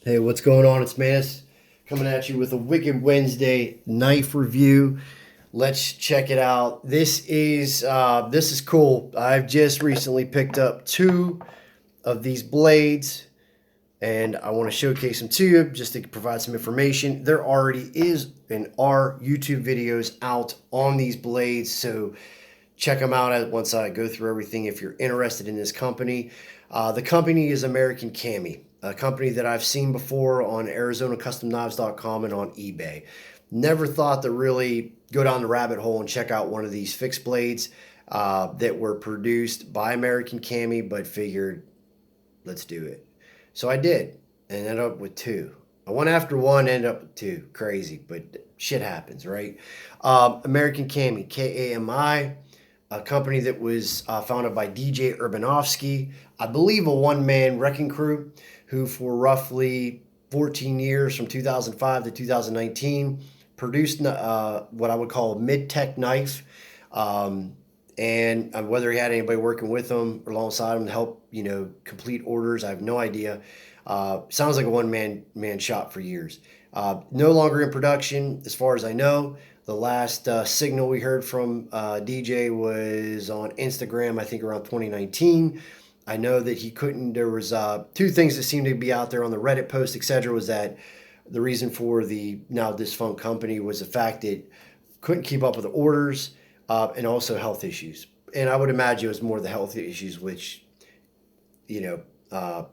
Hey, what's going on? It's Manus coming at you with a Wicked Wednesday knife review. Let's check it out. This is cool. I've just recently picked up two of these blades, and I want to showcase them to you just to provide some information. There already is and are YouTube videos out on these blades, so check them out once I go through everything if you're interested in this company. The company is American Cami, a company that I've seen before on ArizonaCustomKnives.com and on eBay. Never thought to really go down the rabbit hole and check out one of these fixed blades that were produced by American Cami, but figured let's do it. So I did and ended up with two. I went after one, ended up with two. Crazy, but shit happens, right? American Cami, Kami, a company that was founded by DJ Urbanovsky, I believe a one-man wrecking crew, who for roughly 14 years, from 2005 to 2019, produced what I would call a mid-tech knife. And whether he had anybody working with him or alongside him to help, complete orders, I have no idea. Sounds like a one man shop for years. No longer in production, as far as I know. The last signal we heard from DJ was on Instagram, I think around 2019. I know that he couldn't. There was two things that seemed to be out there on the Reddit post, etc. Was that the reason for the now defunct company was the fact that couldn't keep up with the orders, and also health issues. And I would imagine it was more the health issues which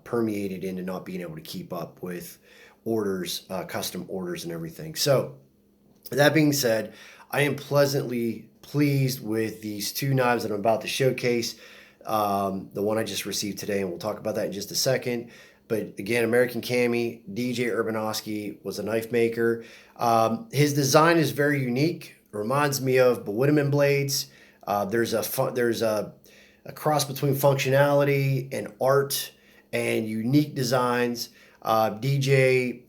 permeated into not being able to keep up with orders, custom orders, and everything. So that being said, I am pleasantly pleased with these two knives that I'm about to showcase. The one I just received today, and we'll talk about that in just a second. But again, American Cami, DJ Urbanovsky was a knife maker. His design is very unique. Reminds me of Bewitterman blades. There's a cross between functionality and art and unique designs. DJ,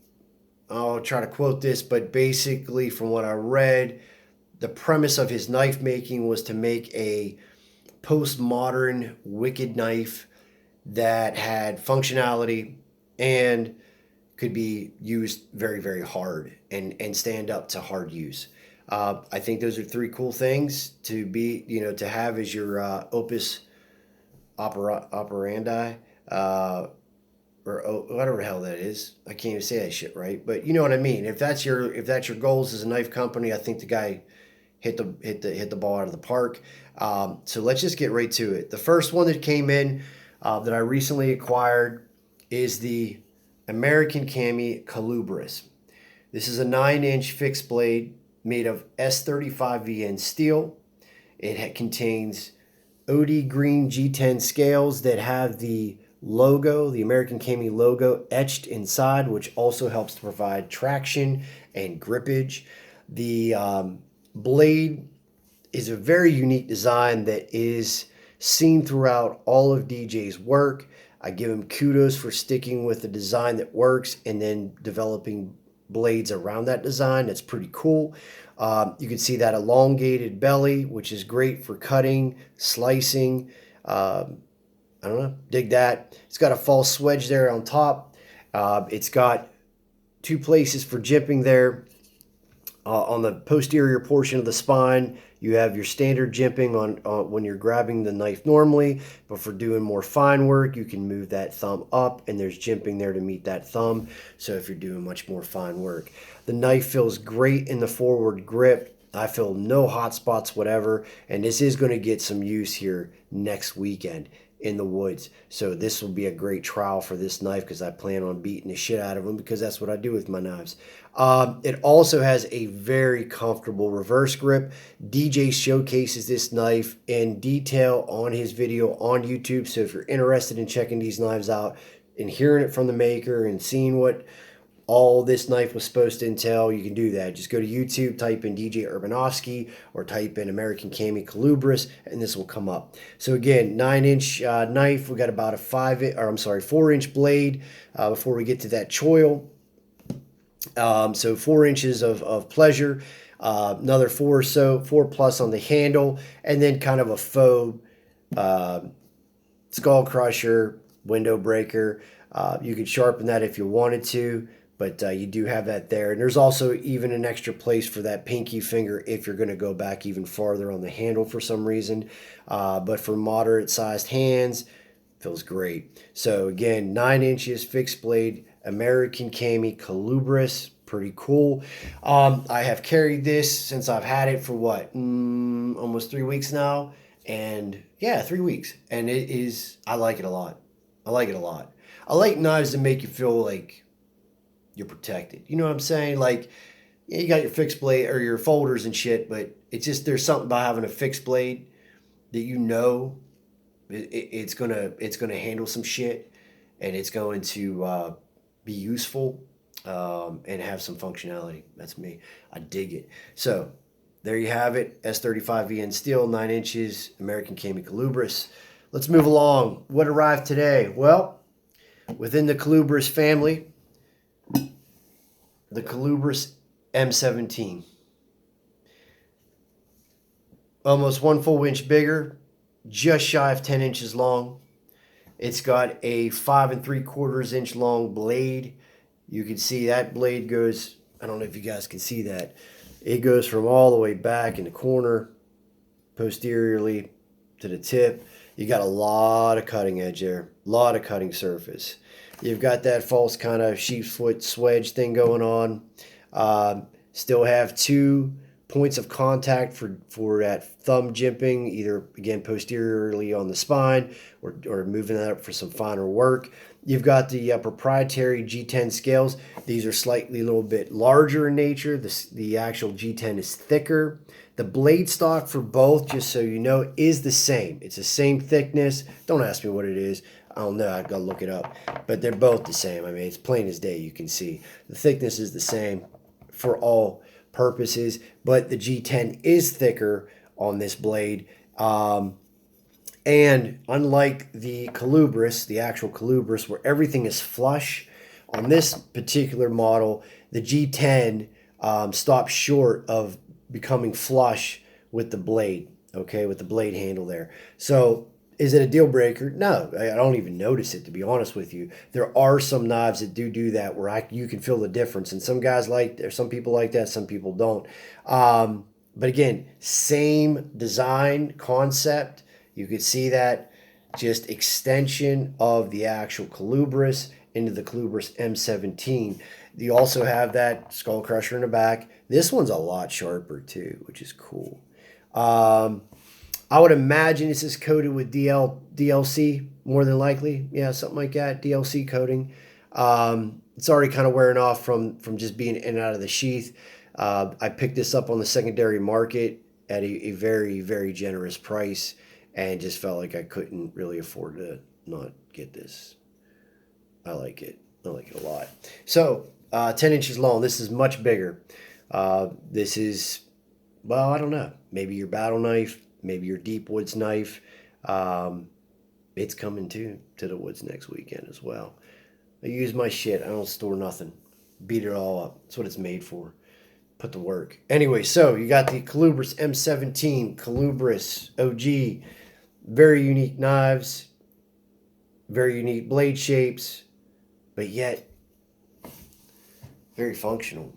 I'll try to quote this, but basically, from what I read, the premise of his knife making was to make a postmodern wicked knife that had functionality and could be used very, very hard and stand up to hard use. I think those are three cool things to be, to have as your opus operandi, or whatever the hell that is. I can't even say that shit right, but you know what I mean. If that's your goals as a knife company, I think the guy hit the ball out of the park. So let's just get right to it. The first one that came in that I recently acquired is the American Cami Colubris. This is a 9-inch fixed blade made of S35VN steel. It contains OD green G10 scales that have the logo, the American Cami logo, etched inside, which also helps to provide traction and grippage. The blade is a very unique design that is seen throughout all of DJ's work. I give him kudos for sticking with the design that works and then developing blades around that design. That's pretty cool. You can see that elongated belly, which is great for cutting, slicing. I don't know, dig that. It's got a false wedge there on top. It's got two places for jimping there. On the posterior portion of the spine, you have your standard jimping on when you're grabbing the knife normally, but for doing more fine work, you can move that thumb up, and there's jimping there to meet that thumb. So if you're doing much more fine work, the knife feels great in the forward grip. I feel no hot spots, whatever, and this is going to get some use here next weekend in the woods. So this will be a great trial for this knife because I plan on beating the shit out of them because that's what I do with my knives. It also has a very comfortable reverse grip. DJ showcases this knife in detail on his video on YouTube. So if you're interested in checking these knives out and hearing it from the maker and seeing what all this knife was supposed to entail, you can do that. Just go to YouTube, type in DJ Urbanovsky or type in American Cami Colubris, and this will come up. So again, 9-inch knife. We got about a 4-inch blade before we get to that choil. So 4 inches of pleasure, another 4 or so, 4 plus on the handle, and then kind of a faux skull crusher, window breaker. You could sharpen that if you wanted to, but you do have that there. And there's also even an extra place for that pinky finger if you're going to go back even farther on the handle for some reason. But for moderate sized hands, feels great. So again, 9 inches fixed blade, American Cami Colubris, pretty cool. I have carried this since I've had it for what, almost 3 weeks now, and yeah, 3 weeks, and it is. I like it a lot. I like it a lot. I like knives that make you feel like you're protected. You know what I'm saying? Like, yeah, you got your fixed blade or your folders and shit, but it's just there's something about having a fixed blade that you know it's gonna handle some shit, and it's going to be useful and have some functionality. That's me. I dig it. So there you have it. S35VN steel, 9 inches, American Cami Colubris. Let's move along. What arrived today? Well, within the Colubris family, the Colubris M17. Almost 1 full inch bigger, just shy of 10 inches long. It's got a 5 3/4 inch long blade. You can see that blade goes, I don't know if you guys can see that. It goes from all the way back in the corner, posteriorly to the tip. You got a lot of cutting edge there, a lot of cutting surface. You've got that false kind of sheep's foot swedge thing going on. Still have 2 points of contact for that thumb jimping, either again posteriorly on the spine or moving that up for some finer work. You've got the proprietary G10 scales. These are slightly a little bit larger in nature. The actual G10 is thicker. The blade stock for both, just so you know, is the same. It's the same thickness. Don't ask me what it is. I don't know. I've got to look it up. But they're both the same. I mean, it's plain as day. You can see the thickness is the same for all purposes, but the G10 is thicker on this blade. And unlike the Colubris, the actual Colubris, where everything is flush, on this particular model, the G10 stops short of becoming flush with the blade, okay, with the blade handle there. So is it a deal breaker? No, I don't even notice it, to be honest with you. There are some knives that do that where you can feel the difference, and some guys some people like that, some people don't. But again, same design concept. You could see that just extension of the actual Colubris into the Colubris M17. You also have that skull crusher in the back. This one's a lot sharper too, which is cool. I would imagine this is coated with DLC, more than likely. Yeah, something like that, DLC coating. It's already kind of wearing off from just being in and out of the sheath. I picked this up on the secondary market at a very, very generous price, and just felt like I couldn't really afford to not get this. I like it. I like it a lot. So, 10 inches long. This is much bigger. This is, well, I don't know. Maybe your battle knife. Maybe your deep woods knife. It's coming to the woods next weekend as well. I use my shit. I don't store nothing. Beat it all up. That's what it's made for. Put the work. Anyway, so you got the Colubris M17, Colubris OG. Very unique knives. Very unique blade shapes. But yet, very functional.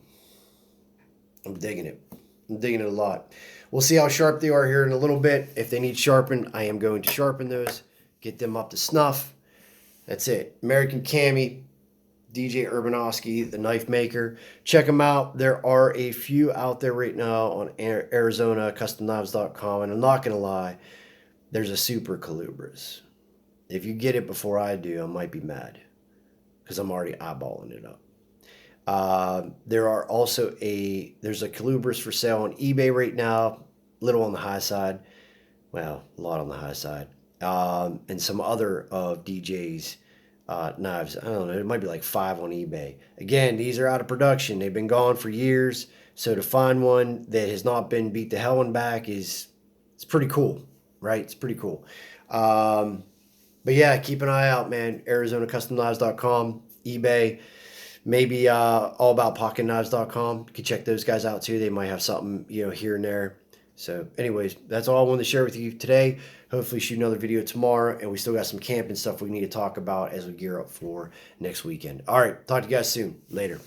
I'm digging it. I'm digging it a lot. We'll see how sharp they are here in a little bit. If they need sharpened, I am going to sharpen those, get them up to snuff. That's it. American Cami, DJ Urbanovsky, the knife maker. Check them out. There are a few out there right now on ArizonaCustomKnives.com, and I'm not going to lie, there's a Super Colubris. If you get it before I do, I might be mad because I'm already eyeballing it up. There's a Colubris for sale on eBay right now, little on the high side, well, a lot on the high side, and some other of DJ's knives. I don't know, it might be like 5 on eBay. Again, these are out of production. They've been gone for years, so to find one that has not been beat to hell and back it's pretty cool, right? It's pretty cool. But yeah, keep an eye out, man. ArizonaCustomKnives.com, eBay. Maybe allaboutpocketknives.com. You can check those guys out too. They might have something, here and there. So anyways, that's all I wanted to share with you today. Hopefully shoot another video tomorrow, and we still got some camping stuff we need to talk about as we gear up for next weekend. All right, talk to you guys soon. Later.